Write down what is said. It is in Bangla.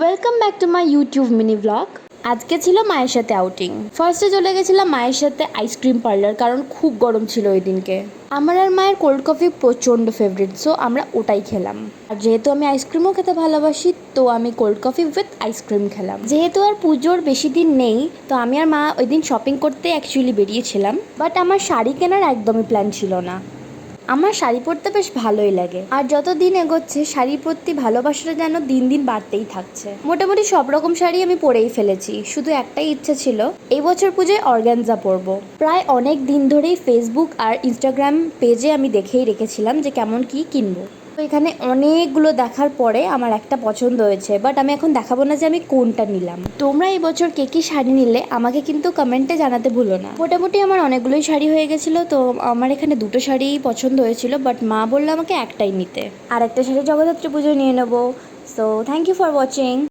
Welcome back to my YouTube mini blog. আজকে ছিল মায়ের সাথে আউটিং। ফার্স্টে চলে গেছিলাম মায়ের সাথে আইসক্রিম পার্লার, কারণ খুব গরম ছিল ওই দিনকে। আমার আর মায়ের কোল্ড কফি প্রচণ্ড ফেভারিট, সো আমরা ওটাই খেলাম। আর যেহেতু আমি আইসক্রিমও খেতে ভালোবাসি, তো আমি কোল্ড কফি উইথ আইসক্রিম খেলাম। যেহেতু আর পুজোর বেশি দিন নেই, তো আমি আর মা ওই দিন শপিং করতে অ্যাকচুয়ালি বেরিয়েছিলাম, বাট আমার শাড়ি কেনার একদমই প্ল্যান ছিল না। আমার শাড়ি পরতে বেশ ভালোই লাগে, আর যত দিন এগোচ্ছে শাড়ির প্রতি ভালোবাসাটা যেন দিন দিন বাড়তেই থাকছে। মোটামুটি সব রকম শাড়ি আমি পরেই ফেলেছি, শুধু একটাই ইচ্ছে ছিল এই বছর পুজোয় অর্গানজা পরবো। প্রায় অনেক দিন ধরেই ফেসবুক আর ইনস্টাগ্রাম পেজে আমি দেখেই রেখেছিলাম যে কেমন কি কিনবো। তো এখানে অনেকগুলো দেখার পরে আমার একটা পছন্দ হয়েছে, বাট আমি এখন দেখাবো না যে আমি কোনটা নিলাম। তোমরা এই বছর কে কি শাড়ি নিলে আমাকে কিন্তু কমেন্টে জানাতে ভুলো না। মোটামুটি আমার অনেকগুলোই শাড়ি হয়ে গেছিলো, তো আমার এখানে দুটো শাড়িই পছন্দ হয়েছিল, বাট মা বললো আমাকে একটাই নিতে। আর একটা শাড়ি জগদ্ধাত্রী পুজোয় নিয়ে নেবো। So thank you for watching.